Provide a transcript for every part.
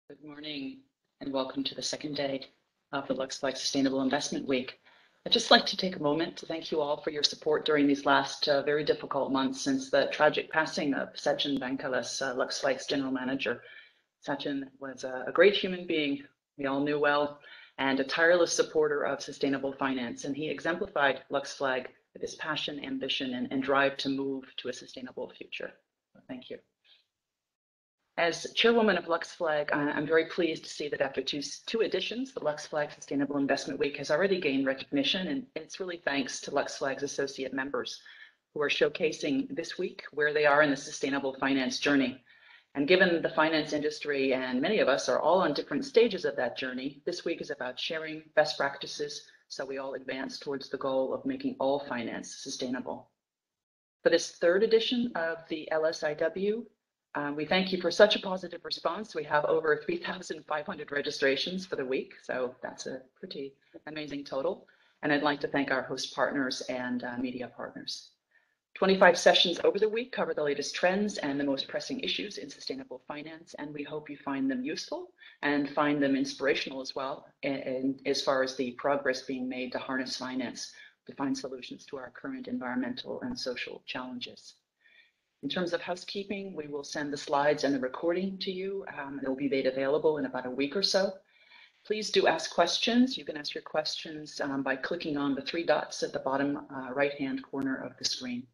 Good morning and welcome to the second day of the LuxFLAG Sustainable Investment Week. I'd just like to take a moment to thank you all for your support during these last very difficult months since the tragic passing of Sachin Bankalas, LuxFLAG's general manager. Sachin was a great human being we all knew well and a tireless supporter of sustainable finance, and he exemplified LuxFLAG with his passion, ambition, and drive to move to a sustainable future. So thank you. As chairwoman of LuxFLAG, I'm very pleased to see that after two editions, the LuxFLAG Sustainable Investment Week has already gained recognition, and it's really thanks to LuxFLAG's associate members who are showcasing this week where they are in the sustainable finance journey. And given the finance industry and many of us are all on different stages of that journey, this week is about sharing best practices so we all advance towards the goal of making all finance sustainable. For this third edition of the LSIW, we thank you for such a positive response. We have over 3,500 registrations for the week, so that's a pretty amazing total. And I'd like to thank our host partners and media partners. 25 sessions over the week cover the latest trends and the most pressing issues in sustainable finance, and we hope you find them useful and find them inspirational as well, and as far as the progress being made to harness finance to find solutions to our current environmental and social challenges. In terms of housekeeping, we will send the slides and the recording to you. It will be made available in about a week or so. Please do ask questions. You can ask your questions by clicking on the three dots at the bottom right-hand corner of the screen.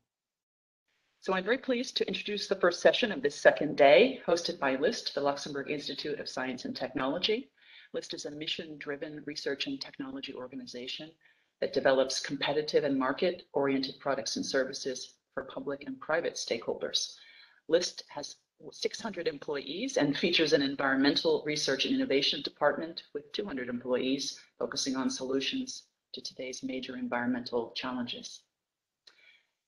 So I'm very pleased to introduce the first session of this second day, hosted by LIST, the Luxembourg Institute of Science and Technology. LIST is a mission-driven research and technology organization that develops competitive and market-oriented products and services for public and private stakeholders. LIST has 600 employees and features an environmental research and innovation department with 200 employees focusing on solutions to today's major environmental challenges.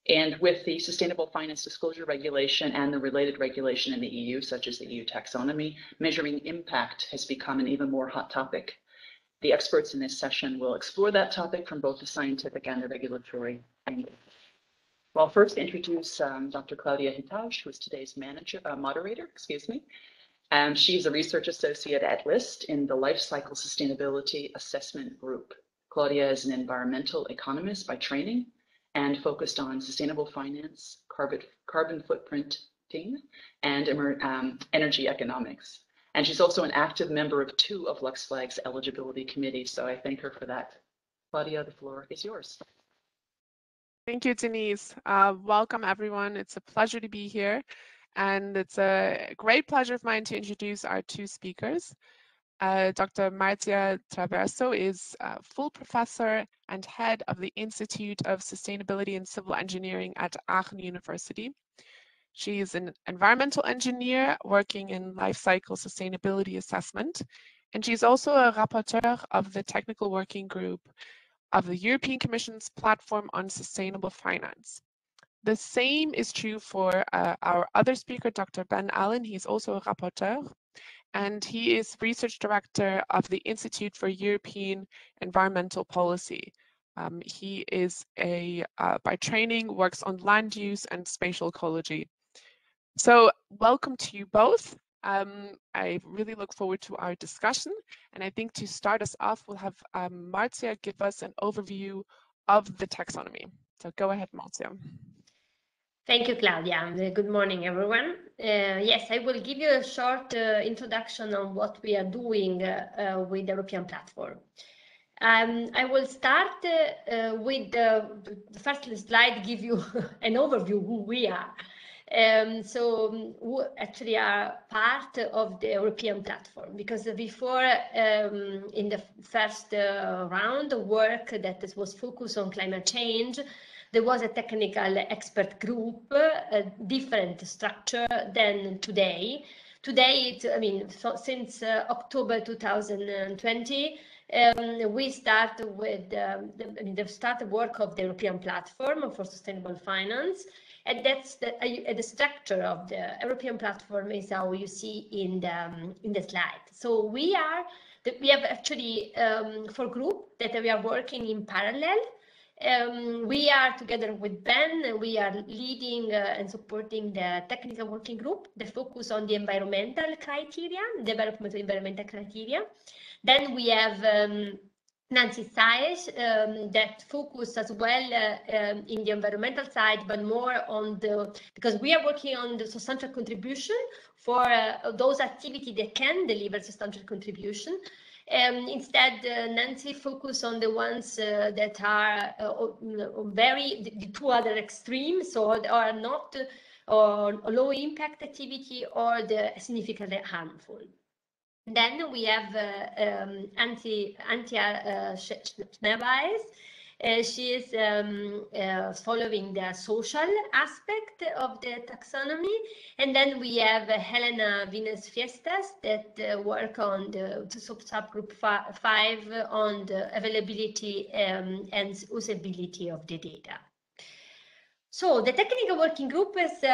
And with the Sustainable Finance Disclosure Regulation and the related regulation in the EU, such as the EU taxonomy, measuring impact has become an even more hot topic. The experts in this session will explore that topic from both the scientific and the regulatory angle. I'll first introduce Dr. Claudia Hitage, who is today's moderator. She's a research associate at LIST in the Life Cycle Sustainability Assessment Group. Claudia is an environmental economist by training and focused on sustainable finance, carbon footprinting, and energy economics. And she's also an active member of two of LuxFLAG's eligibility committees, so I thank her for that. Claudia, the floor is yours. Thank you, Denise. Welcome, everyone. It's a pleasure to be here. And it's a great pleasure of mine to introduce our two speakers. Dr. Marzia Traverso is a full professor and head of the Institute of Sustainability and Civil Engineering at Aachen University. She is an environmental engineer working in life cycle sustainability assessment. And she's also a rapporteur of the technical working group of the European Commission's platform on sustainable finance. The same is true for our other speaker, Dr. Ben Allen. He's also a rapporteur, and he is research director of the Institute for European Environmental Policy. He is by training, works on land use and spatial ecology. So welcome to you both. I really look forward to our discussion, and I think to start us off, we'll have Marzia give us an overview of the taxonomy. So go ahead, Marzia. Thank you, Claudia. Good morning, everyone. Yes, I will give you a short introduction on what we are doing with the European platform. I will start with the first slide, give you an overview who we are. So we actually are part of the European platform, because before in the first round of work that was focused on climate change, there was a technical expert group, a different structure than today. Today, since October 2020, we start with the start work of the European platform for sustainable finance. And that's the structure of the European platform is how you see in the slide. So we have actually 4 groups that we are working in parallel. We are together with Ben, we are leading and supporting the technical working group, the focus on the environmental criteria, development of environmental criteria. Then we have Nancy Saez that focus as well in the environmental side, but more on because we are working on the substantial contribution for those activities that can deliver substantial contribution. Instead, Nancy focus on the ones that are the two other extremes, so are not or low impact activity or the significantly harmful. Then we have Antje Schneeweiss. She is following the social aspect of the taxonomy. And then we have Helena Vines Fiestas that work on the subgroup 5 on the availability and usability of the data. So the technical working group is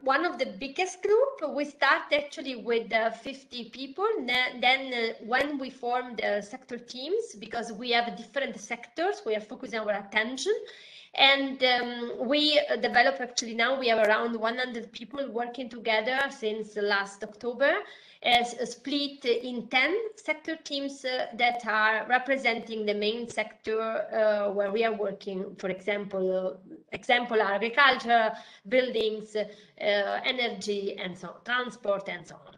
one of the biggest group. We start actually with 50 people. Then when we form the sector teams, because we have different sectors, we are focusing our attention. And we develop, actually now we have around 100 people working together since last October, as split in 10 sector teams that are representing the main sector where we are working. For example, agriculture, buildings, energy, and so on, transport, and so on.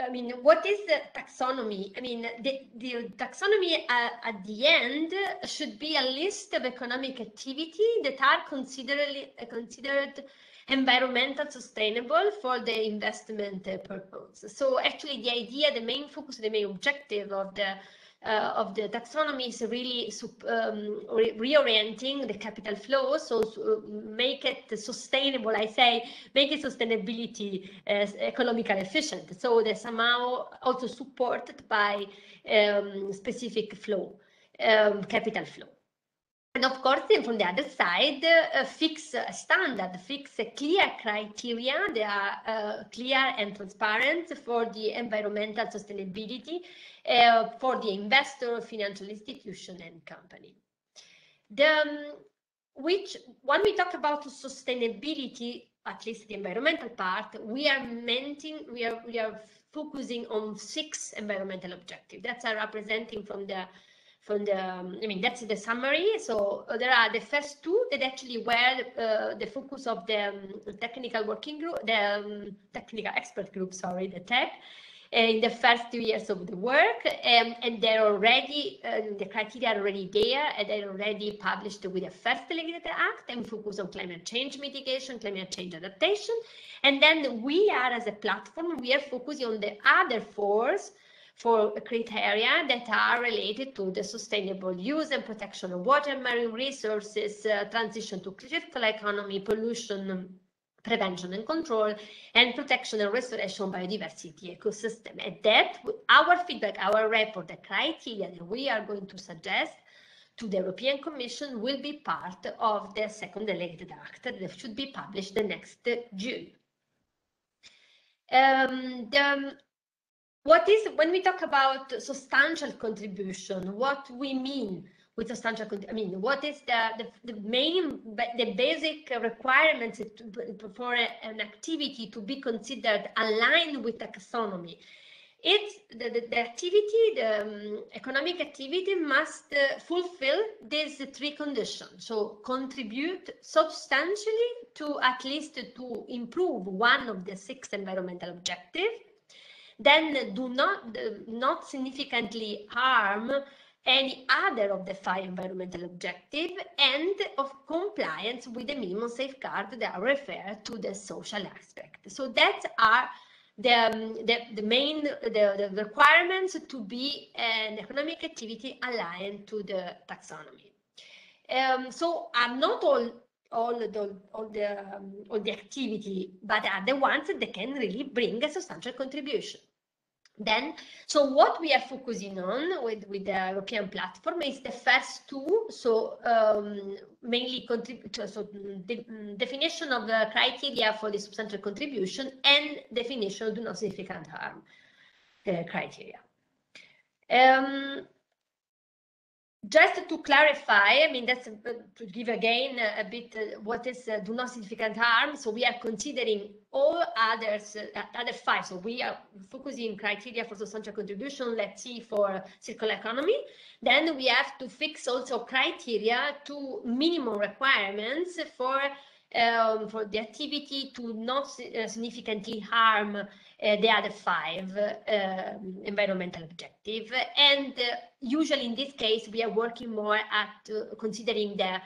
I mean, what is the taxonomy? I mean, the taxonomy at the end should be a list of economic activity that are considered environmental sustainable for the investment purpose. So actually the idea, the main focus, the main objective of the taxonomy is really reorienting the capital flow, so make it sustainable. I say make it sustainability economically efficient, so they're somehow also supported by specific flow, capital flow. And of course, then from the other side, fix a standard, fix a clear criteria. They are clear and transparent for the environmental sustainability for the investor, financial institution, and company. When we talk about sustainability, at least the environmental part, we are focusing on 6 environmental objectives that are representing I mean, that's the summary. So there are the first 2 that actually were the focus of the technical working group, the technical expert group, sorry, the TEC, in the first 2 years of the work, and they're already, the criteria are already there, and they're already published with the first delegated act, and focus on climate change mitigation, climate change adaptation. And then we are, as a platform, we are focusing on the other 4 criteria that are related to the sustainable use and protection of water and marine resources, transition to circular economy, pollution prevention and control, and protection and restoration of biodiversity ecosystem. And that, our feedback, our report, the criteria that we are going to suggest to the European Commission will be part of the second delegated act that should be published the next June. When we talk about substantial contribution, what we mean with substantial, I mean, what is the basic requirements for an activity to be considered aligned with taxonomy? It's the activity, the economic activity must fulfill these 3 conditions. So contribute substantially to at least to improve one of the 6 environmental objectives. Then do not significantly harm any other of the 5 environmental objectives, and of compliance with the minimum safeguard that are referred to the social aspect. So that are the main requirements to be an economic activity aligned to the taxonomy. So are not all the activity, but are the ones that can really bring a substantial contribution. Then, so what we are focusing on with the European platform is the first 2, so mainly definition of the criteria for the substantial contribution and definition of do not significant harm criteria. Just to clarify, I mean, that's to give again a bit what is do not significant harm. So we are considering all others, other 5. So we are focusing criteria for substantial contribution, let's see, for circular economy. Then we have to fix also criteria to minimum requirements for the activity to not significantly harm the other 5 environmental objectives. And usually in this case, we are working more at considering the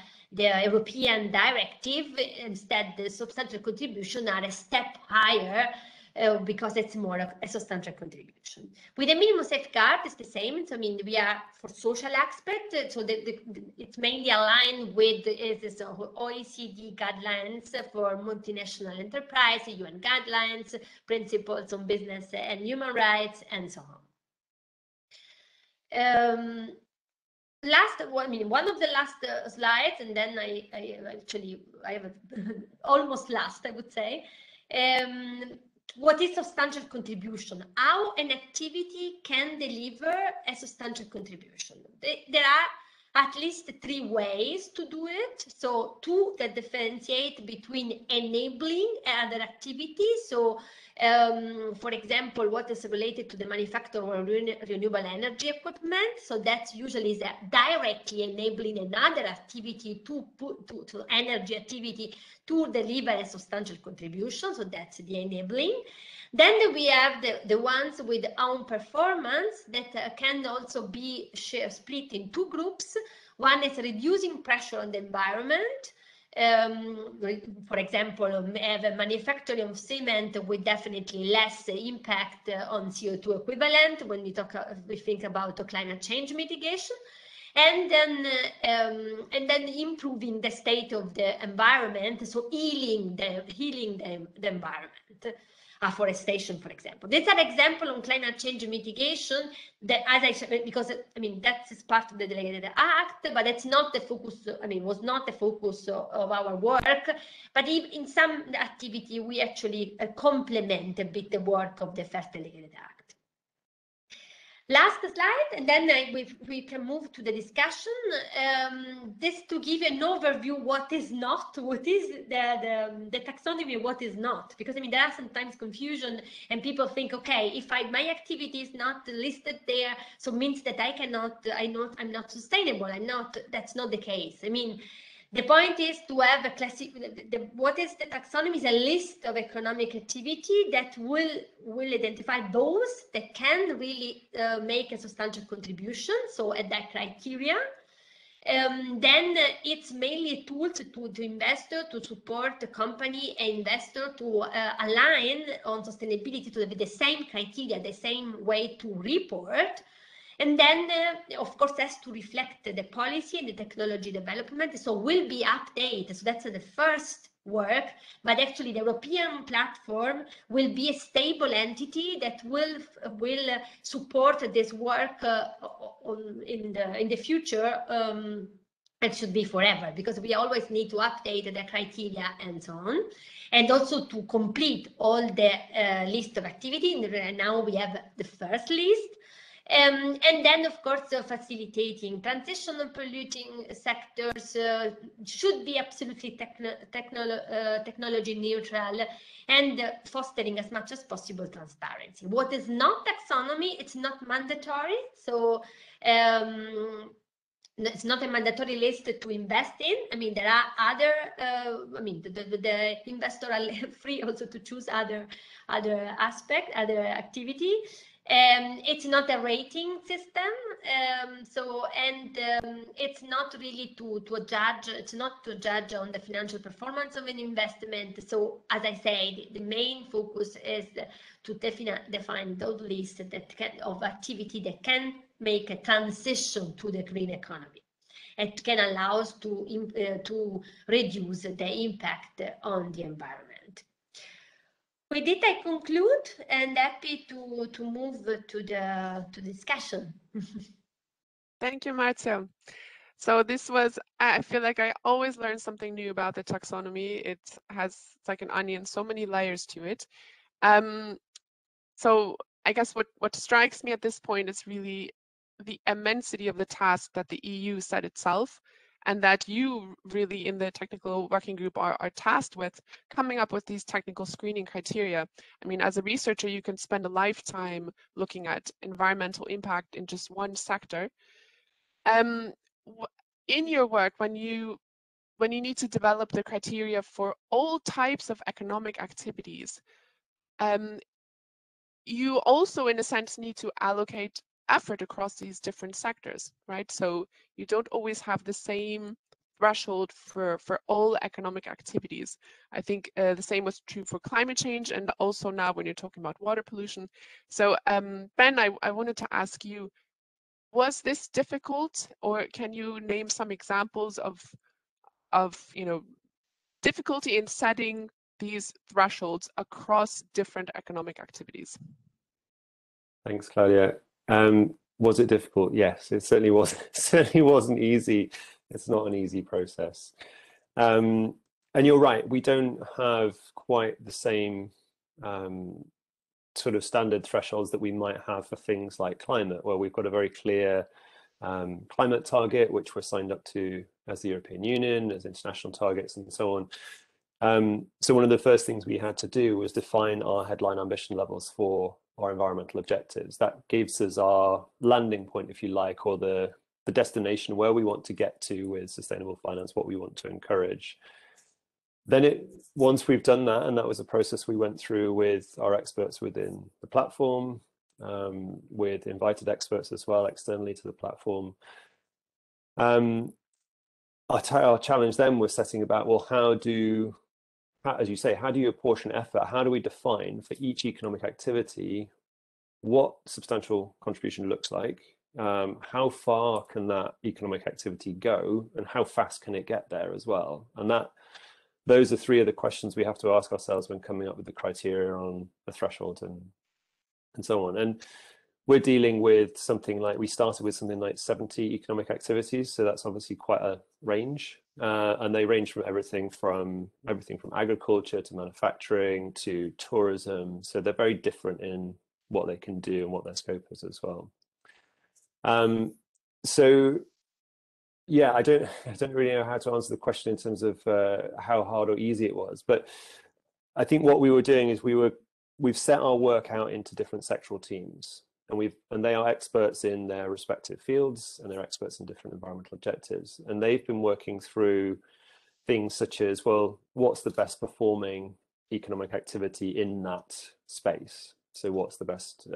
European directive. Instead, the substantial contribution are a step higher because it's more of a substantial contribution. With the minimum safeguard, it's the same. So, I mean, we are for social aspect, so it's mainly aligned with this OECD guidelines for multinational enterprise, UN guidelines, principles on business and human rights, and so on. Last, I mean, one of the last slides, and then I have almost last, I would say. What is substantial contribution? How an activity can deliver a substantial contribution? There are at least 3 ways to do it. So 2 that differentiate between enabling other activities. So for example, what is related to the manufacture of renewable energy equipment. So that's usually directly enabling another activity to energy activity to deliver a substantial contribution. So that's the enabling. Then we have the ones with own performance that can also be split in 2 groups. One is reducing pressure on the environment. For example, have a manufacturing of cement with definitely less impact on CO2 equivalent when we think about climate change mitigation. And then improving the state of the environment, so healing the environment. Afforestation, for example. These are examples on climate change mitigation that, as I said, because I mean that's part of the delegated act, but it's not the focus. I mean, was not the focus of our work. But in some activity, we actually complement a bit the work of the first delegated act. Last slide, and then we can move to the discussion. This to give an overview what is the taxonomy, what is not, because I mean there are sometimes confusion and people think, okay, if my activity is not listed there, so means that I'm not sustainable. That's not the case. I mean, the point is to have a what is the taxonomy is a list of economic activity that will identify those that can really make a substantial contribution, so at that criteria. Then it's mainly a tool to investor, to support the company and investor to align on sustainability to the same criteria, the same way to report. And then, of course, has to reflect the policy and the technology development. So will be updated. So that's the first work. But actually, the European platform will be a stable entity that will support this work in the future. It should be forever, because we always need to update the criteria and so on, and also to complete all the list of activity. Now we have the first list. And then, of course, facilitating transition of polluting sectors should be absolutely technology neutral, and fostering as much as possible transparency. What is not taxonomy, it's not mandatory. So it's not a mandatory list to invest in. I mean, there are other, I mean, the investor are free also to choose other aspect, other activity. It's not a rating system, it's not really to judge. It's not to judge on the financial performance of an investment. So, as I said, the main focus is to define those lists of activity that can make a transition to the green economy. It can allow us to reduce the impact on the environment. With it, I conclude, and happy to move to the discussion. Thank you, Marzia. So this was, I feel like I always learn something new about the taxonomy. It's like an onion, so many layers to it. So I guess what strikes me at this point is really the immensity of the task that the EU set itself, and that you really in the technical working group are tasked with coming up with these technical screening criteria. I mean, as a researcher, you can spend a lifetime looking at environmental impact in just one sector. In your work, when you need to develop the criteria for all types of economic activities, you also, in a sense, need to allocate effort across these different sectors, right? So you don't always have the same threshold for all economic activities. I think the same was true for climate change, and also now when you're talking about water pollution. So Ben, I wanted to ask you, was this difficult, or can you name some examples of difficulty in setting these thresholds across different economic activities? Thanks, Claudia. Was it difficult? Yes, it certainly was. Certainly wasn't easy. It's not an easy process. And you're right, we don't have quite the same sort of standard thresholds that we might have for things like climate, where we've got a very clear climate target, which we're signed up to as the European Union, as international targets and so on. So one of the first things we had to do was define our headline ambition levels for our environmental objectives. That gives us our landing point, if you like, or the destination where we want to get to with sustainable finance, what we want to encourage. Then once we've done that, and that was a process we went through with our experts within the platform, with invited experts as well externally to the platform. Our challenge then was setting about, well, as you say, how do you apportion effort? How do we define for each economic activity what substantial contribution looks like? How far can that economic activity go, and how fast can it get there as well? And those are three of the questions we have to ask ourselves when coming up with the criteria on the threshold and so on. And we're dealing with something like, we started with something like 70 economic activities, so that's obviously quite a range, and they range from everything from agriculture to manufacturing to tourism. So they're very different in what they can do and what their scope is as well. So yeah, I don't really know how to answer the question in terms of how hard or easy it was, but I think what we were doing is we've set our work out into different sectoral teams, and they are experts in their respective fields, and they're experts in different environmental objectives, and they've been working through things such as, well, what's the best performing economic activity in that space? So what's the best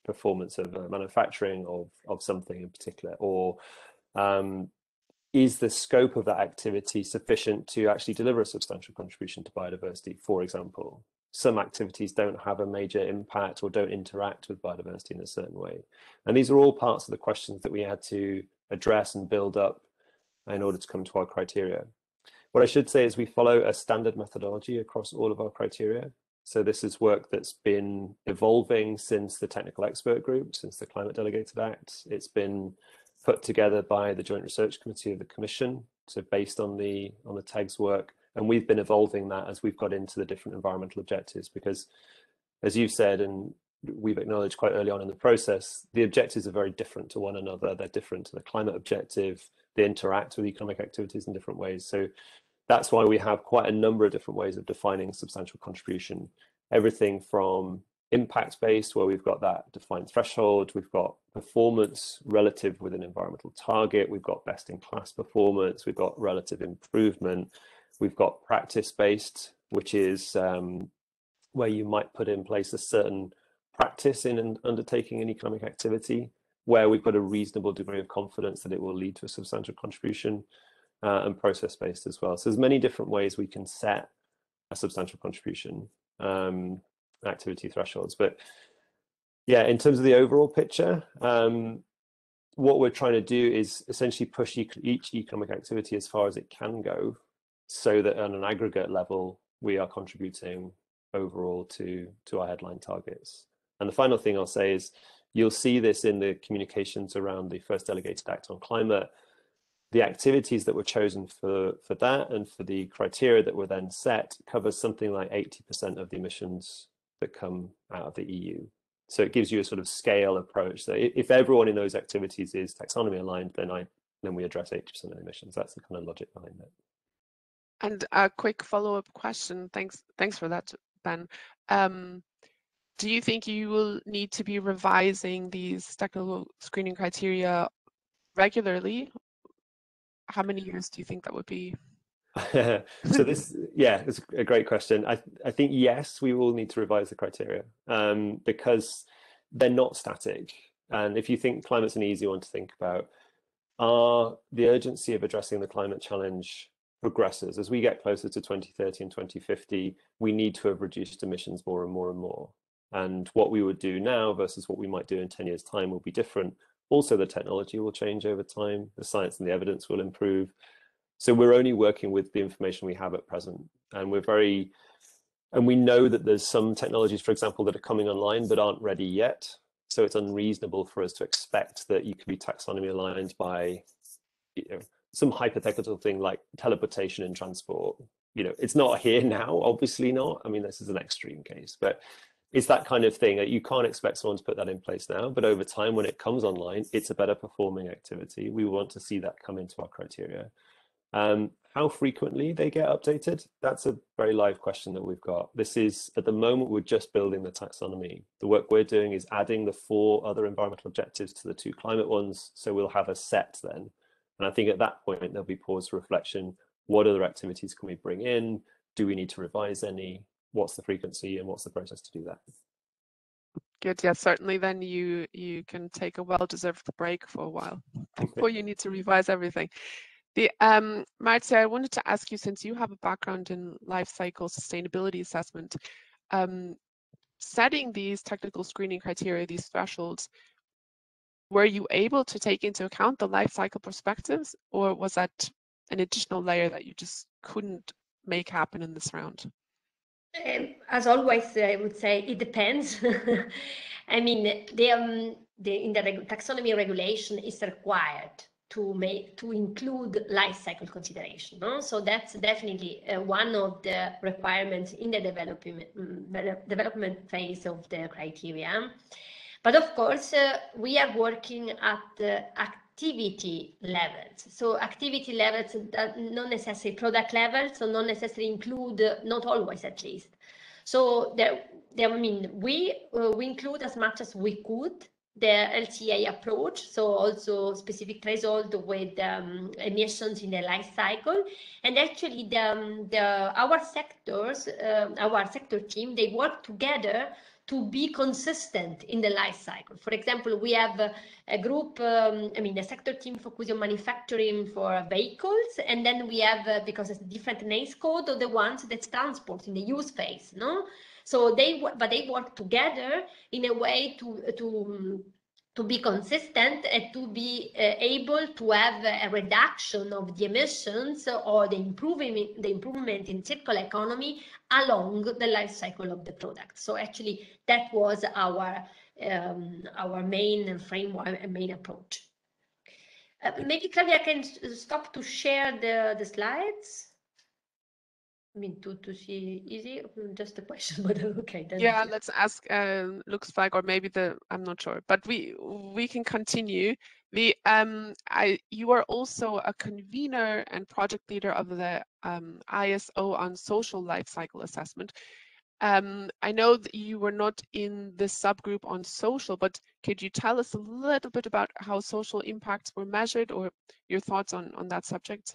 performance of manufacturing of something in particular, or is the scope of that activity sufficient to actually deliver a substantial contribution to biodiversity, for example? Some activities don't have a major impact or don't interact with biodiversity in a certain way. And these are all parts of the questions that we had to address and build up in order to come to our criteria. What I should say is we follow a standard methodology across all of our criteria. So this is work that's been evolving since the technical expert group, since the Climate Delegated Act. It's been put together by the Joint Research Committee of the Commission, so based on the TEG's work, and we've been evolving that as we've got into the different environmental objectives, because as you've said, and we've acknowledged quite early on in the process, the objectives are very different to one another. They're different to the climate objective. They interact with economic activities in different ways. So that's why we have quite a number of different ways of defining substantial contribution. Everything from impact-based, where we've got that defined threshold, we've got performance relative with an environmental target, we've got best-in-class performance, we've got relative improvement, we've got practice-based, which is where you might put in place a certain practice in undertaking an economic activity, where we've got a reasonable degree of confidence that it will lead to a substantial contribution, and process-based as well. So there's many different ways we can set a substantial contribution activity thresholds. But yeah, in terms of the overall picture, what we're trying to do is essentially push each economic activity as far as it can go, so that on an aggregate level, we are contributing overall to our headline targets. And the final thing I'll say is, you'll see this in the communications around the first Delegated Act on Climate. The activities that were chosen for that and for the criteria that were then set covers something like 80% of the emissions that come out of the EU. So it gives you a sort of scale approach. So if everyone in those activities is taxonomy aligned, then we address 80% of emissions. That's the kind of logic behind it. And a quick follow-up question. Thanks for that, Ben. Do you think you will need to be revising these technical screening criteria regularly? How many years do you think that would be? So this, yeah, it's a great question. I think yes, we will need to revise the criteria because they're not static. And if you think climate's an easy one to think about, the urgency of addressing the climate challenge progresses. As we get closer to 2030 and 2050, we need to have reduced emissions more and more and more. And what we would do now versus what we might do in 10 years' time will be different. Also, the technology will change over time. The science and the evidence will improve. So we're only working with the information we have at present. And we know that there's some technologies, for example, that are coming online but aren't ready yet. So it's unreasonable for us to expect that you could be taxonomy aligned by, some hypothetical thing like teleportation in transport. It's not here now, obviously not. I mean, this is an extreme case, but it's that kind of thing that you can't expect someone to put that in place now. But over time, when it comes online, it's a better performing activity. We want to see that come into our criteria. How frequently they get updated, that's a very live question that we've got. This is, at the moment, we're just building the taxonomy. The work we're doing is adding the 4 other environmental objectives to the 2 climate ones, so we'll have a set then. And I think at that point, there'll be pause for reflection. What other activities can we bring in? Do we need to revise any? What's the frequency and what's the process to do that? Good, yeah, certainly then you can take a well-deserved break for a while before you need to revise everything. Marcia, I wanted to ask you, since you have a background in life cycle sustainability assessment, setting these technical screening criteria, these thresholds, were you able to take into account the life cycle perspectives, or was that an additional layer that you just couldn't make happen in this round? As always, I would say it depends. I mean, in the taxonomy regulation is required to include life cycle consideration. No? So that's definitely one of the requirements in the development phase of the criteria. But of course, we are working at the activity levels. So activity levels that not necessarily product levels, so not necessarily include, not always at least. So we include as much as we could the LCA approach, so also specific threshold with emissions in the life cycle. And actually our sector team, they work together to be consistent in the life cycle. For example, we have a group, the sector team focusing on manufacturing for vehicles, and then we have, because it's a different NACE code, of the ones that transport in the use phase, no? So they work together in a way to be consistent and to be able to have a reduction of the emissions or the improvement in circular economy along the life cycle of the product. So actually, that was our main framework and main approach. Maybe Claudia can stop to share the slides. I mean, to see easy, just a question, but okay. Then. Yeah, let's ask LuxFLAG, or maybe I'm not sure, but we can continue. You are also a convener and project leader of the ISO on social life cycle assessment. I know that you were not in the subgroup on social, but could you tell us a little bit about how social impacts were measured, or your thoughts on that subject?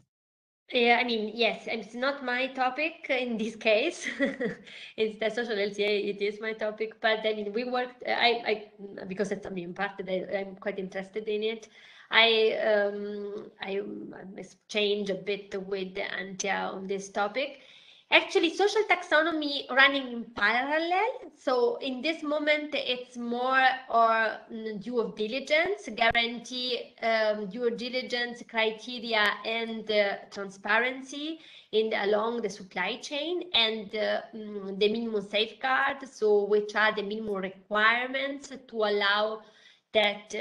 Yeah, I mean, yes, it's not my topic in this case. It's the social LCA, it is my topic, but I mean, we worked, because it's, part that I'm quite interested in it. I exchange a bit with Antia on this topic. Actually, social taxonomy running in parallel. So in this moment, it's more or due diligence, guarantee due diligence criteria and transparency along the supply chain, and the minimum safeguard. So which are the minimum requirements to allow that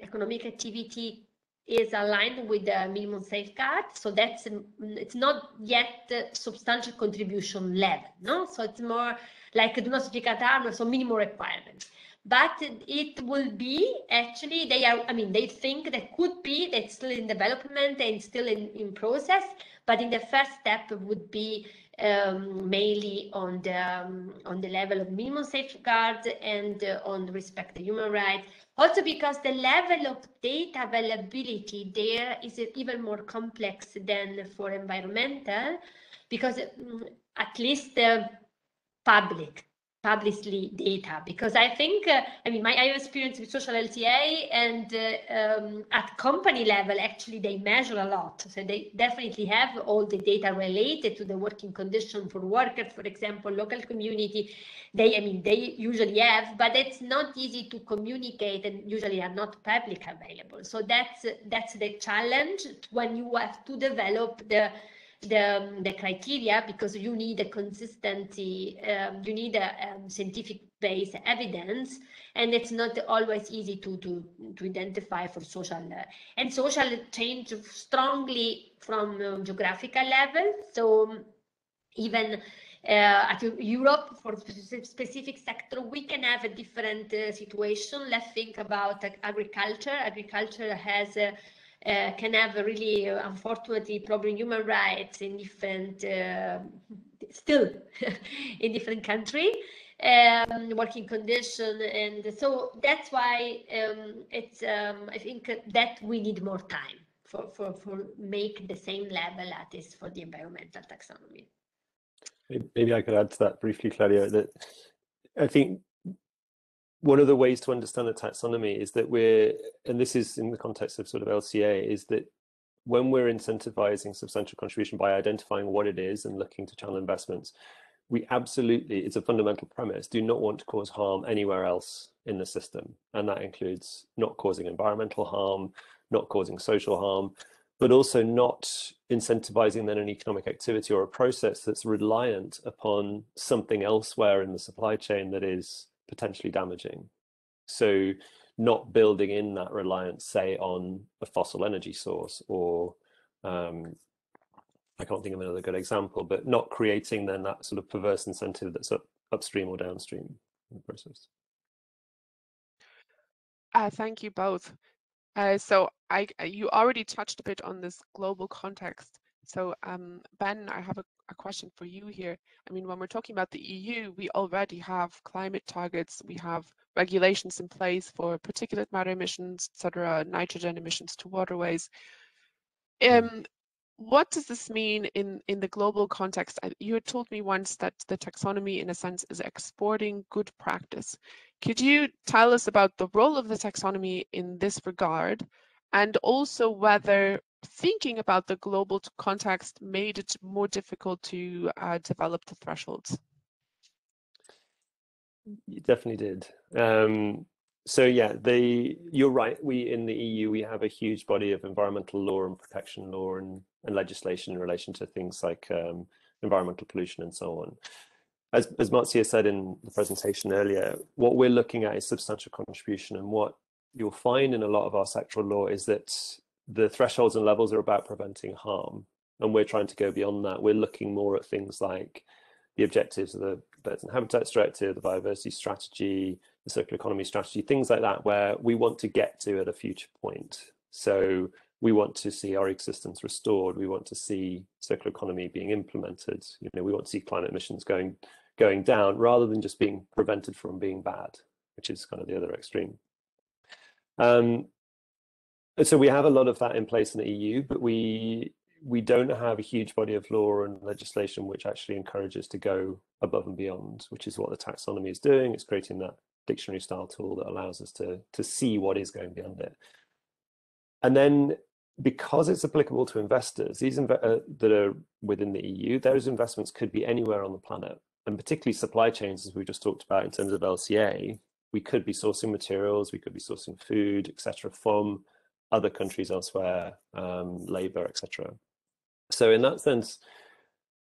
economic activity is aligned with the minimum safeguard. So that's it's not yet substantial contribution level, no? So it's more like do not significant harm, so minimum requirements. But it will be actually, they think that could be, that's still in development and still in process, but in the first step would be mainly on the level of minimum safeguards and on respect to human rights. Also because the level of data availability there is even more complex than for environmental, because at least publicly data, because I think, I have experience with social LCA, and at company level, actually, they measure a lot. So they definitely have all the data related to the working condition for workers, for example, local community. They usually have, but it's not easy to communicate and usually are not public available. So that's the challenge when you have to develop the criteria, because you need a consistency, you need a scientific based evidence, and it's not always easy to identify for social. And social change strongly from geographical level. So even at Europe, for specific sector, we can have a different situation. Let's think about agriculture. Agriculture has can have a really, unfortunately, problem human rights in different, still in different country, working condition, and so that's why it's. I think that we need more time for make the same level as is for the environmental taxonomy. Maybe I could add to that briefly, Claudia, that I think one of the ways to understand the taxonomy is that and this is in the context of sort of LCA, is that when we're incentivizing substantial contribution by identifying what it is and looking to channel investments, we absolutely, it's a fundamental premise, do not want to cause harm anywhere else in the system. And that includes not causing environmental harm, not causing social harm, but also not incentivizing then an economic activity or a process that's reliant upon something elsewhere in the supply chain that is potentially damaging. So not building in that reliance, say, on a fossil energy source, or I can't think of another good example, but not creating then that sort of perverse incentive that's upstream or downstream in the process. Thank you both. So you already touched a bit on this global context. So Ben, I have a question for you here. When we're talking about the EU, we already have climate targets. We have regulations in place for particulate matter emissions, etc., nitrogen emissions to waterways. What does this mean in the global context? You had told me once that the taxonomy, in a sense, is exporting good practice. Could you tell us about the role of the taxonomy in this regard, and also whether thinking about the global context made it more difficult to develop the thresholds? You definitely did. So yeah, you're right. We in the EU, we have a huge body of environmental law and protection law and legislation in relation to things like environmental pollution and so on. As Marzia said in the presentation earlier, what we're looking at is substantial contribution, and what you'll find in a lot of our sectoral law is that the thresholds and levels are about preventing harm, and we're trying to go beyond that. We're looking more at things like the objectives of the Birds and Habitats Directive, the biodiversity strategy, the circular economy strategy, things like that, where we want to get to at a future point. So we want to see our ecosystems restored. We want to see circular economy being implemented. We want to see climate emissions going down, rather than just being prevented from being bad, which is kind of the other extreme. So we have a lot of that in place in the EU, but we don't have a huge body of law and legislation which actually encourages to go above and beyond, which is what the taxonomy is doing. It's creating that dictionary style tool that allows us to see what is going beyond it. And then, because it's applicable to investors, these that are within the EU, those investments could be anywhere on the planet, and particularly supply chains, as we just talked about in terms of LCA. We could be sourcing materials, we could be sourcing food, etc., from other countries elsewhere, labor, etc. So in that sense,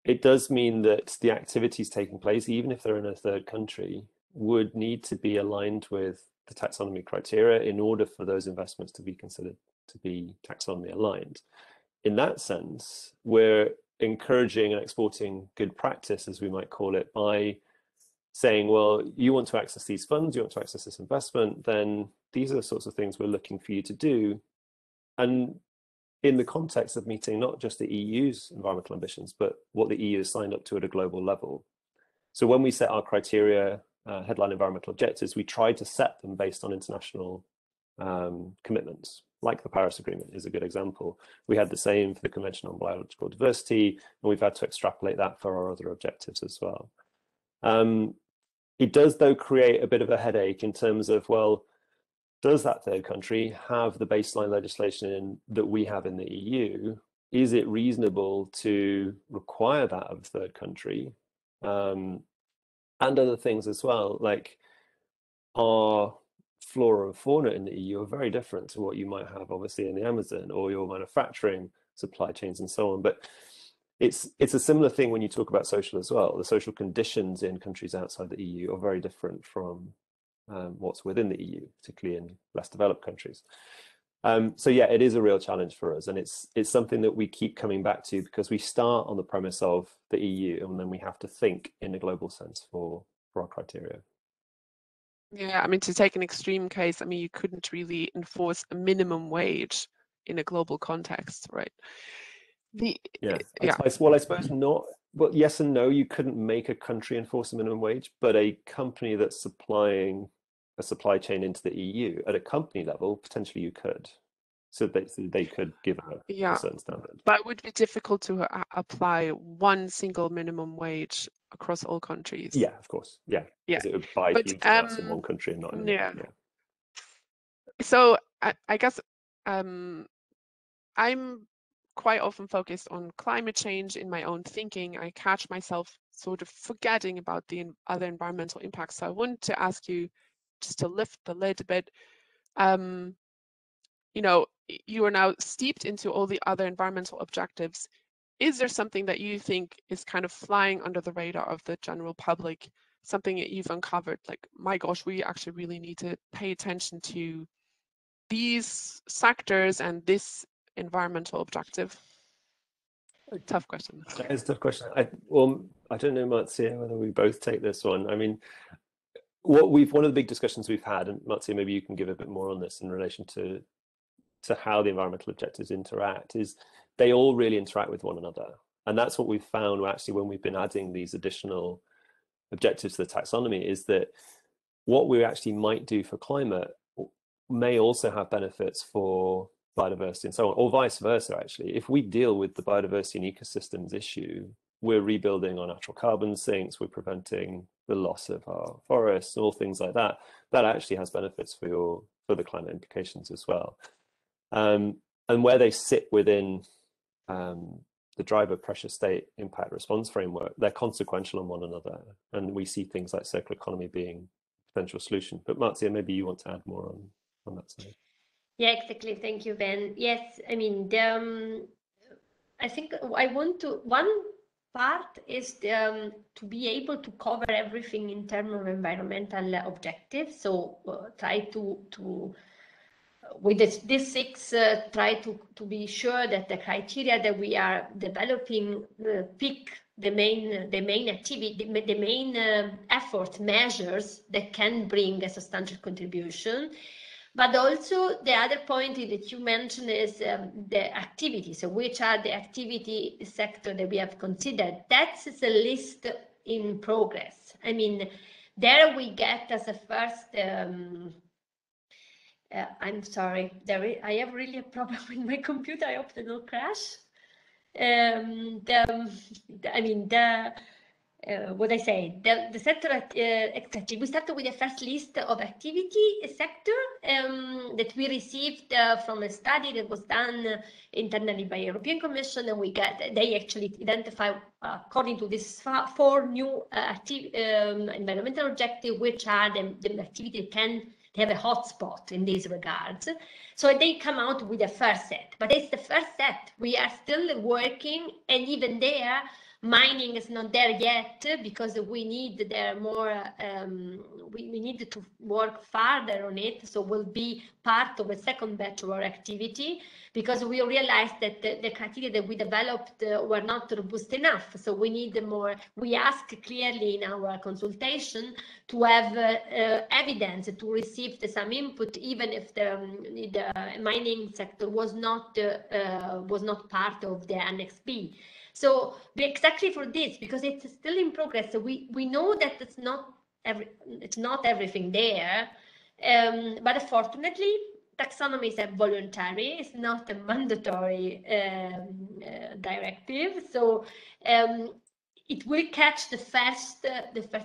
it does mean that the activities taking place, even if they're in a third country, would need to be aligned with the taxonomy criteria in order for those investments to be considered. to be taxonomy aligned. In that sense, we're encouraging and exporting good practice, as we might call it, by saying, well, you want to access these funds, you want to access this investment, then these are the sorts of things we're looking for you to do. And in the context of meeting not just the EU's environmental ambitions, but what the EU has signed up to at a global level. So when we set our criteria, headline environmental objectives, we try to set them based on international commitments, like the Paris Agreement is a good example. We had the same for the Convention on Biological Diversity, and we've had to extrapolate that for our other objectives as well. It does, though, create a bit of a headache in terms of, well, does that third country have the baseline legislation that we have in the EU? Is it reasonable to require that of a third country? And other things as well, like our flora and fauna in the EU are very different to what you might have obviously in the Amazon or your manufacturing supply chains and so on. But it's a similar thing when you talk about social as well. The social conditions in countries outside the EU are very different from what's within the EU, particularly in less developed countries. So yeah, it is a real challenge for us, and it's something that we keep coming back to because we start on the premise of the EU, and then we have to think in a global sense for our criteria. Yeah, I mean, to take an extreme case, I mean, you couldn't really enforce a minimum wage in a global context, right? Well, I suppose not. Well, yes and no. You couldn't make a country enforce a minimum wage, but a company that's supplying a supply chain into the EU at a company level, potentially you could. So they could give a certain standard. But it would be difficult to apply one single minimum wage across all countries. Yeah, of course. Yeah. Because it would buy huge amounts in one country and not in another. Yeah. So I guess I'm quite often focused on climate change in my own thinking. I catch myself sort of forgetting about the other environmental impacts. So I want to ask you just to lift the lid a bit. You know, you are now steeped into all the other environmental objectives. Is there something that you think is kind of flying under the radar of the general public, something that you've uncovered, like, my gosh, we actually really need to pay attention to these sectors and this environmental objective? Tough question. That is a tough question. I don't know, Marzia, whether we both take this one. I mean, one of the big discussions we've had, and Marzia, maybe you can give a bit more on this in relation to how the environmental objectives interact, is they all really interact with one another. And that's what we've found actually when we've been adding these additional objectives to the taxonomy, is that what we actually might do for climate may also have benefits for biodiversity and so on, or vice versa. Actually, if we deal with the biodiversity and ecosystems issue, we're rebuilding our natural carbon sinks, we're preventing the loss of our forests, all things like that. That actually has benefits for the climate implications as well. And where they sit within the driver pressure state impact response framework, they're consequential on one another. And we see things like circular economy being a potential solution. But Marzia, maybe you want to add more on that side. Yeah, exactly. Thank you, Ben. Yes, I mean, I think one part is to be able to cover everything in terms of environmental objectives. So try to with this six, try to be sure that the criteria that we are developing pick the main activity, the main effort measures that can bring a substantial contribution. But also the other point that you mentioned is the activity. So which are the activity sector that we have considered? That's a list in progress. I mean, there we get as a first, I'm sorry, I have really a problem with my computer. I hope they don't crash. What I say, the sector, exactly, we started with the first list of activity sector that we received from a study that was done internally by European Commission, and they actually identify, according to this 4 new environmental objectives, which are the activity can have a hotspot in these regards. So they come out with the first set, but it's the first set. We are still working, and even there, Mining is not there yet because we need there more, we need to work further on it. So we'll be part of a second batch of our activity because we realized that the criteria that we developed were not robust enough. So we need more, we ask clearly in our consultation to have evidence to receive some input, even if the mining sector was not part of the Annex B. So exactly for this, because it's still in progress, so we know that it's not everything there, but unfortunately, taxonomy is a voluntary; it's not a mandatory directive. So it will catch the first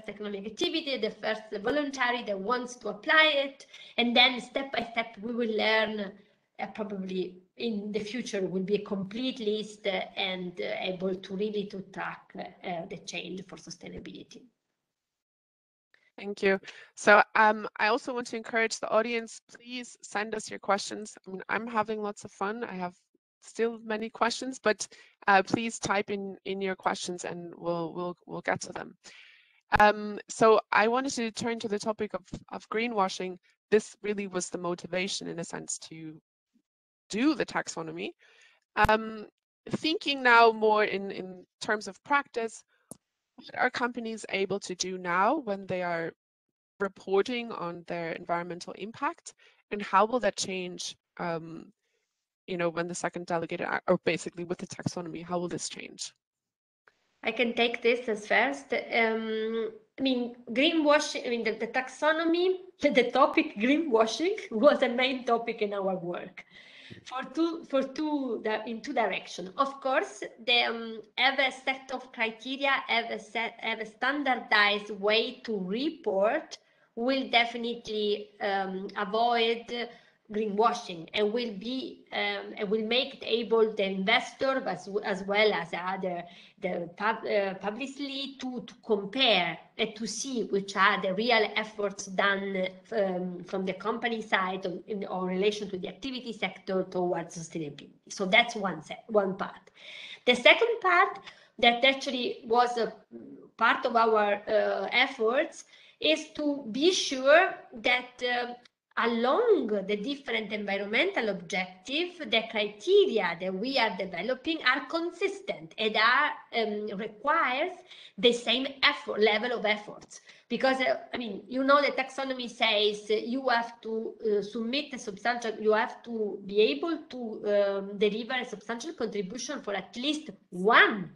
economic activity, the first voluntary that wants to apply it, and then step by step we will learn. Probably in the future will be a complete list and able to really to track the change for sustainability. Thank you. So I also want to encourage the audience, please send us your questions. I mean, I'm having lots of fun. I have still many questions, but please type in your questions and we'll get to them. So I wanted to turn to the topic of greenwashing. This really was the motivation, in a sense, to do the taxonomy. Thinking now more in terms of practice, what are companies able to do now when they are reporting on their environmental impact, and how will that change, you know, when the second delegated, or basically with the taxonomy, how will this change? I can take this as first. I mean, greenwashing, I mean, the taxonomy, the topic greenwashing was a main topic in our work in two directions. Of course, they have a set of criteria, have a standardized way to report will definitely avoid greenwashing and will be and will make it able the investor as well as publicly to compare and to see which are the real efforts done from the company side in relation to the activity sector towards sustainability. So that's one part. The second part that actually was a part of our efforts is to be sure that along the different environmental objectives, the criteria that we are developing are consistent and are requires the same effort level of efforts. Because I mean, you know, the taxonomy says you have to submit a substantial, you have to be able to deliver a substantial contribution for at least one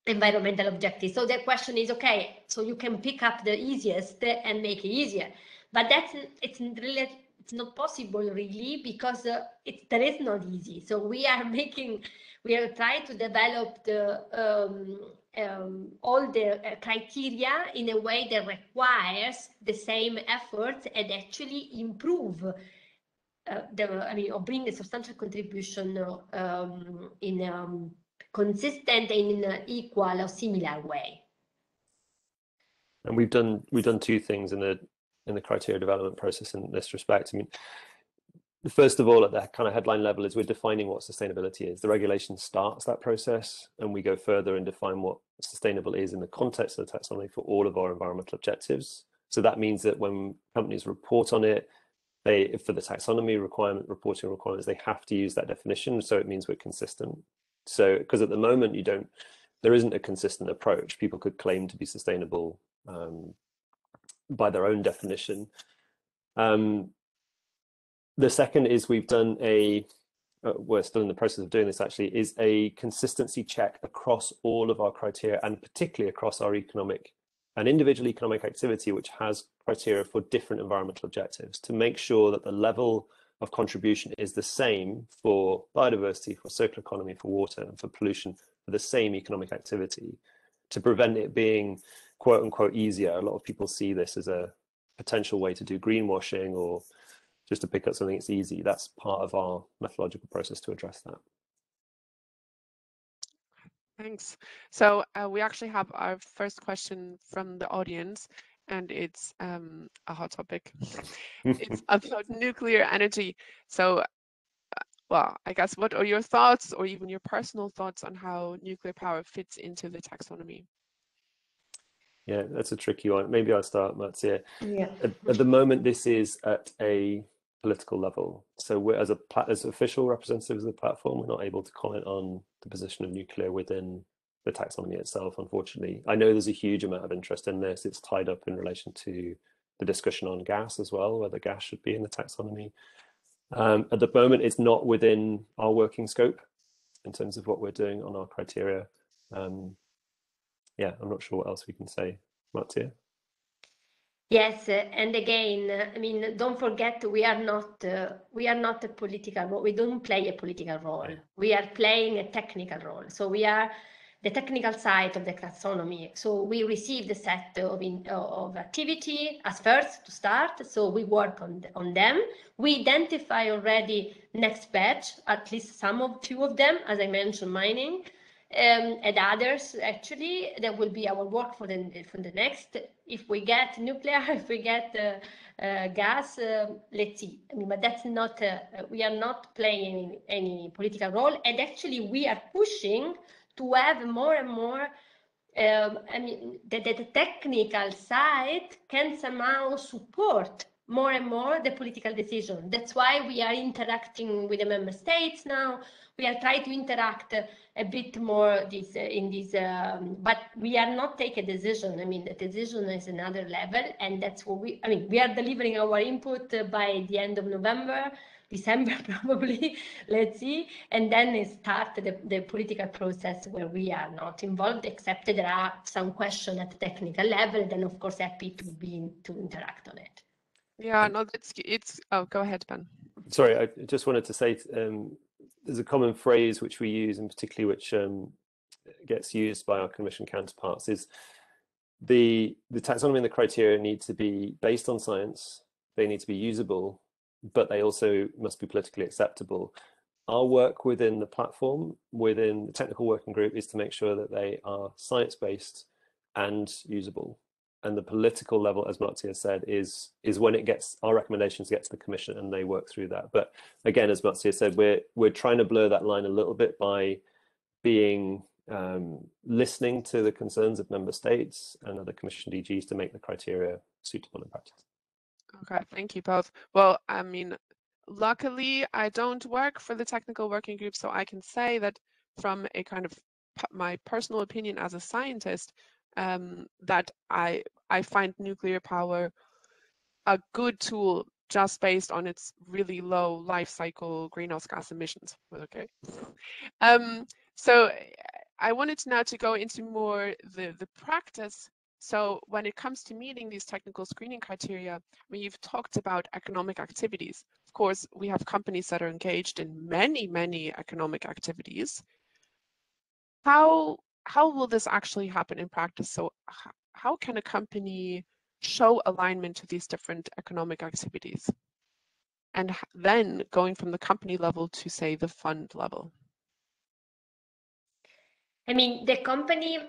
environmental objective. So the question is, okay, so you can pick up the easiest and make it easier. But it's not possible really, because there is not easy. So we are trying to develop all the criteria in a way that requires the same efforts and actually improve or bring a substantial contribution in consistent and in an equal or similar way. And we've done two things in the criteria development process in this respect. I mean, first of all, at the kind of headline level is we're defining what sustainability is. The regulation starts that process, and we go further and define what sustainable is in the context of the taxonomy for all of our environmental objectives. So that means that when companies report on it, for the taxonomy reporting requirements, they have to use that definition. So it means we're consistent. So, because at the moment there isn't a consistent approach. People could claim to be sustainable by their own definition. The second is we've done we're still in the process of doing this actually, is a consistency check across all of our criteria, and particularly across our economic and individual economic activity, which has criteria for different environmental objectives, to make sure that the level of contribution is the same for biodiversity, for circular economy, for water, and for pollution, for the same economic activity, to prevent it being quote unquote easier. A lot of people see this as a potential way to do greenwashing, or just to pick up something that's easy. That's part of our methodological process to address that. Thanks. So we actually have our first question from the audience, and it's a hot topic. It's about nuclear energy. So well, I guess, what are your thoughts, or even your personal thoughts, on how nuclear power fits into the taxonomy? Yeah, that's a tricky one. Maybe I'll start, Marzia. Yeah. At the moment, this is at a political level. So we're, as official representatives of the platform, we're not able to comment on the position of nuclear within the taxonomy itself, unfortunately. I know there's a huge amount of interest in this. It's tied up in relation to the discussion on gas as well, whether gas should be in the taxonomy. At the moment, it's not within our working scope in terms of what we're doing on our criteria. Yeah, I'm not sure what else we can say. Marzia? Yes, and again, I mean, don't forget we are not a political role. We don't play a political role. We are playing a technical role. So we are the technical side of the taxonomy. So we receive the set of activity as first to start. So we work on them. We identify already next batch, at least few of them, as I mentioned, mining. And others, actually, that will be our work for the next. If we get nuclear, if we get gas, let's see. I mean, but that's not. We are not playing any political role, and actually, we are pushing to have more and more. I mean, the technical side can somehow support more and more the political decision. That's why we are interacting with the member states now. We are trying to interact a bit more but we are not taking a decision. I mean, the decision is another level, and that's what we are delivering our input by the end of November, December probably, let's see, and then it start the political process where we are not involved, except there are some questions at the technical level, then of course happy to interact on it. Yeah, no, oh, go ahead, Ben. Sorry, I just wanted to say there's a common phrase which we use, and particularly which gets used by our Commission counterparts, is the taxonomy and the criteria need to be based on science, they need to be usable, but they also must be politically acceptable. Our work within the platform, within the technical working group, is to make sure that they are science-based and usable. And the political level, as Marzia said, is when our recommendations get to the Commission and they work through that. But again, as Marzia said, we're trying to blur that line a little bit by being listening to the concerns of member states and other Commission DGs to make the criteria suitable in practice. Okay, thank you both. Well, I mean, luckily, I don't work for the technical working group, so I can say that from a kind of my personal opinion as a scientist, that I find nuclear power a good tool just based on its really low life cycle greenhouse gas emissions. Okay. So I wanted now to go into more the practice. So when it comes to meeting these technical screening criteria, I mean, you've talked about economic activities. Of course, we have companies that are engaged in many economic activities. How will this actually happen in practice? So how can a company show alignment to these different economic activities? And then going from the company level to, say, the fund level. I mean, the company,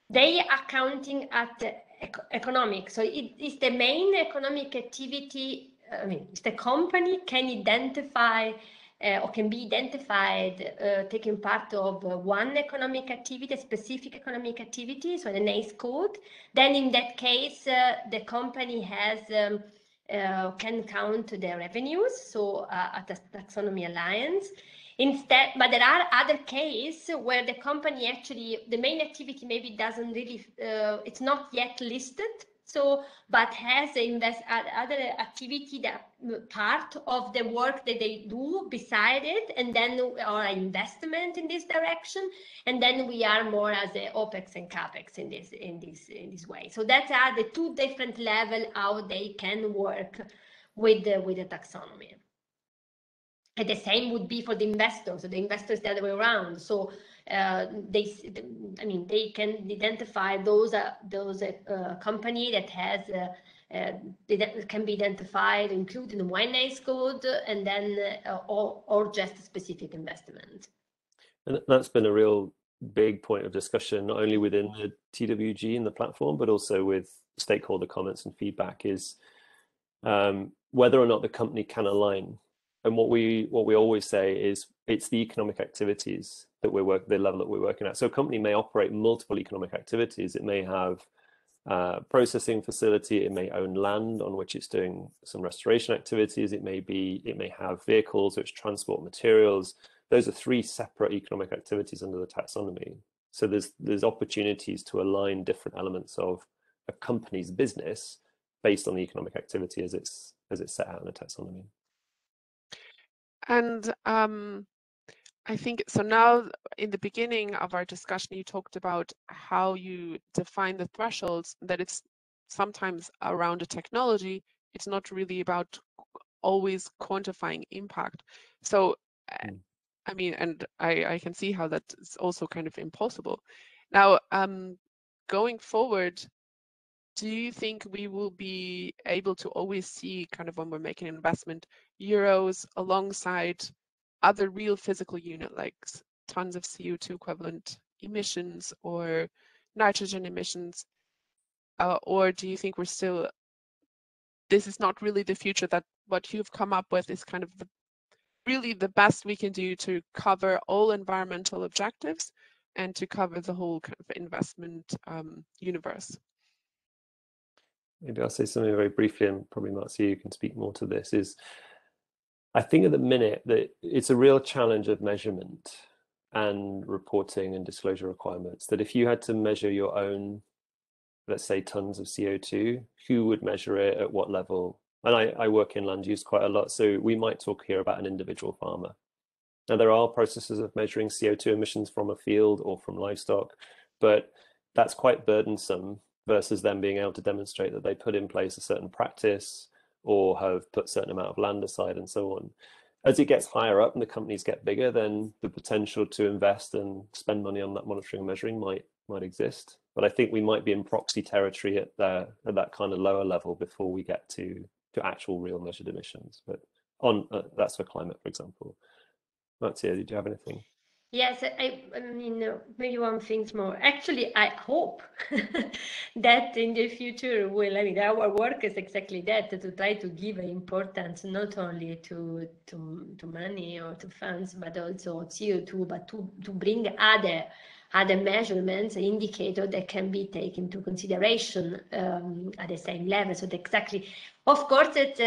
they are counting at the economic. So it is the main economic activity. I mean, if the company can identify or can be identified taking part of one economic activity, a specific economic activity, so the NACE code, then in that case, the company has can count their revenues, so at the Taxonomy Alliance. Instead, but there are other cases where the company actually, the main activity maybe doesn't really, it's not yet listed, so, but has other activity that part of the work that they do beside it, and then our investment in this direction, and then we are more as a OPEX and CAPEX in this way. So that are the two different levels how they can work with the taxonomy. And the same would be for the investors. So the investors the other way around. So they can identify those company that has that can be identified, including the one NACE code, and then or just a specific investment. And that's been a real big point of discussion, not only within the TWG and the platform, but also with stakeholder comments and feedback, is whether or not the company can align And what we always say is it's the economic activities that the level that we're working at. So a company may operate multiple economic activities. It may have processing facility, it may own land on which it's doing some restoration activities, it may have vehicles which transport materials. Those are three separate economic activities under the taxonomy. So there's opportunities to align different elements of a company's business based on the economic activity as it's set out in the taxonomy. And I think so. Now, in the beginning of our discussion, you talked about how you define the thresholds, that it's sometimes around a technology. It's not really about always quantifying impact. So, I mean, and I can see how that is also kind of impossible. Now, going forward, do you think we will be able to always see, kind of when we're making an investment, euros alongside other real physical unit, like tons of CO2 equivalent emissions or nitrogen emissions? Or do you think we're still, this is not really the future, that what you've come up with is kind of really the best we can do to cover all environmental objectives and to cover the whole kind of investment universe? Maybe I'll say something very briefly, and probably Marcia, you can speak more to this, is I think at the minute that it's a real challenge of measurement and reporting and disclosure requirements, that if you had to measure your own, let's say, tons of CO2, who would measure it at what level? And I work in land use quite a lot, so we might talk here about an individual farmer. Now, there are processes of measuring CO2 emissions from a field or from livestock, but that's quite burdensome versus them being able to demonstrate that they put in place a certain practice or have put a certain amount of land aside and so on. As it gets higher up and the companies get bigger, then the potential to invest and spend money on that monitoring and measuring might exist. But I think we might be in proxy territory at that kind of lower level before we get to actual real measured emissions. But that's for climate, for example. Marcia, did you have anything? Yes, I mean, maybe one thing more. Actually, I hope that in the future our work is exactly that, to try to give importance not only to money or to funds, but also CO2, but to bring other measurements, indicators that can be taken into consideration at the same level. So exactly, of course, it's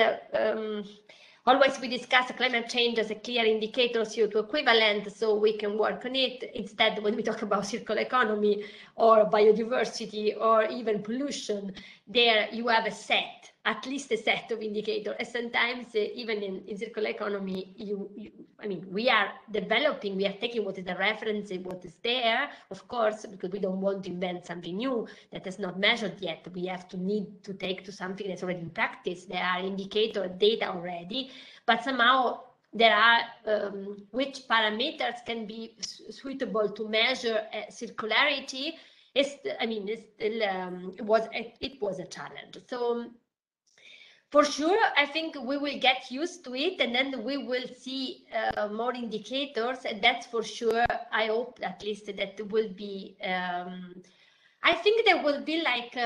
always we discuss climate change as a clear indicator of CO2 equivalent, so we can work on it. Instead, when we talk about circular economy or biodiversity or even pollution, there you have at least a set of indicators. And sometimes, even in circular economy, we are developing, we are taking what is the reference and what is there, of course, because we don't want to invent something new that is not measured yet. We have to need to take to something that's already in practice. There are indicator data already, but somehow there are which parameters can be suitable to measure circularity. It was a challenge. So for sure, I think we will get used to it, and then we will see more indicators, and that's for sure. I hope at least that will be. I think there will be like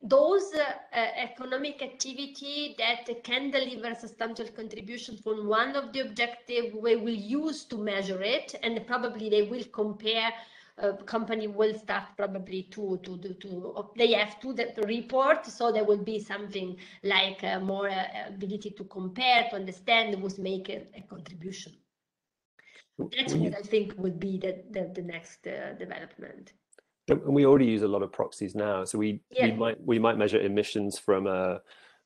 those economic activity that can deliver substantial contribution from one of the objectives we will use to measure it, and probably they will compare. Company will start probably they have to report, so there will be something like more ability to compare, to understand who's making a contribution. That's what I think would be the next development. And we already use a lot of proxies now, so we might measure emissions from an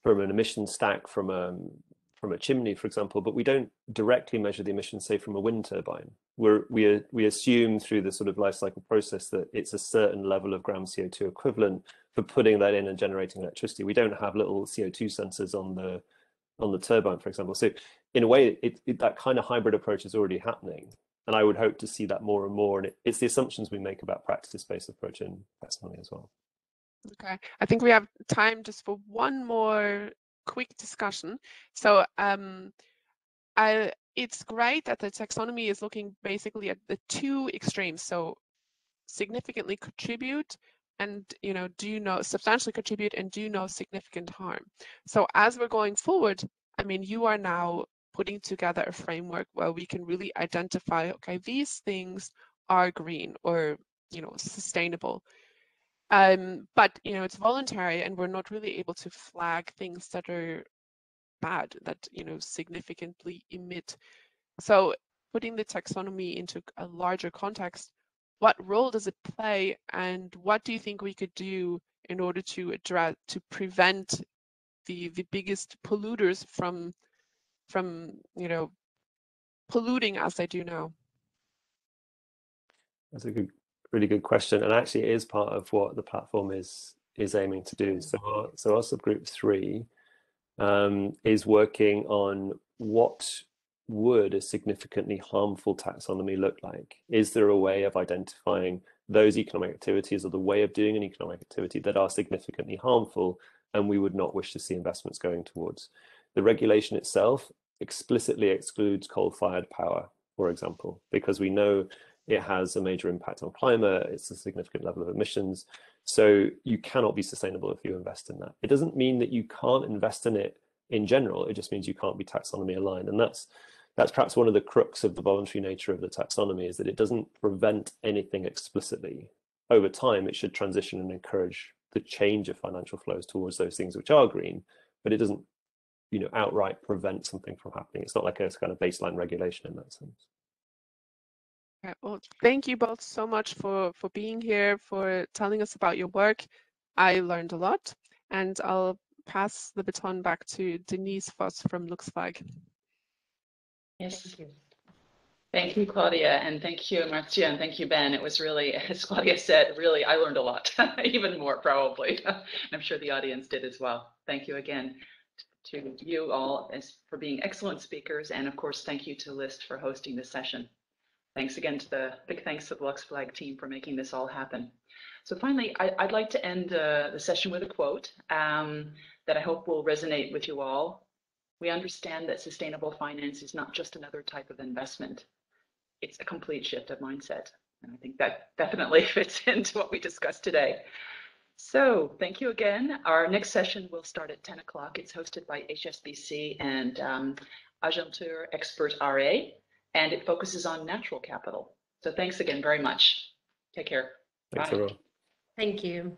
emission stack from a chimney, for example, but we don't directly measure the emissions, say, from a wind turbine. We assume through the sort of life cycle process that it's a certain level of gram CO2 equivalent for putting that in and generating electricity. We don't have little CO2 sensors on the turbine, for example. So in a way, that kind of hybrid approach is already happening. And I would hope to see that more and more. And it's the assumptions we make about practice-based approach in taxonomy as well. Okay, I think we have time just for one more quick discussion. So it's great that the taxonomy is looking basically at the two extremes. So significantly contribute and substantially contribute and do no significant harm. So as we're going forward, I mean, you are now putting together a framework where we can really identify, okay, these things are green or, you know, sustainable. But, you know, it's voluntary and we're not really able to flag things that are bad, that, you know, significantly emit. So putting the taxonomy into a larger context, what role does it play and what do you think we could do in order to prevent the biggest polluters from you know, polluting as they do now? That's a really good question, and actually it is part of what the platform is aiming to do. So our subgroup 3 is working on what would a significantly harmful taxonomy look like. Is there a way of identifying those economic activities or the way of doing an economic activity that are significantly harmful and we would not wish to see investments going towards? The regulation itself explicitly excludes coal-fired power, for example, because we know it has a major impact on climate, it's a significant level of emissions. So you cannot be sustainable if you invest in that. It doesn't mean that you can't invest in it in general, it just means you can't be taxonomy aligned. And that's perhaps one of the crux of the voluntary nature of the taxonomy, is that it doesn't prevent anything explicitly. Over time, it should transition and encourage the change of financial flows towards those things which are green, but it doesn't, you know, outright prevent something from happening. It's not like a kind of baseline regulation in that sense. Okay, well, thank you both so much for being here, for telling us about your work. I learned a lot, and I'll pass the baton back to Denise Voss from LuxFLAG. Yes. Thank you. Thank you, Claudia, and thank you, Marcia, and thank you, Ben. It was really, as Claudia said, really, I learned a lot, even more probably. I'm sure the audience did as well. Thank you again to you all for being excellent speakers, and of course, thank you to LIST for hosting this session. Thanks again to big thanks to the LuxFLAG team for making this all happen. So finally, I'd like to end the session with a quote that I hope will resonate with you all. We understand that sustainable finance is not just another type of investment. It's a complete shift of mindset. And I think that definitely fits into what we discussed today. So thank you again. Our next session will start at 10 o'clock. It's hosted by HSBC and Agentur Expert RA, and it focuses on natural capital. So thanks again very much. Take care. Thanks, Bye. everyone. Thank you.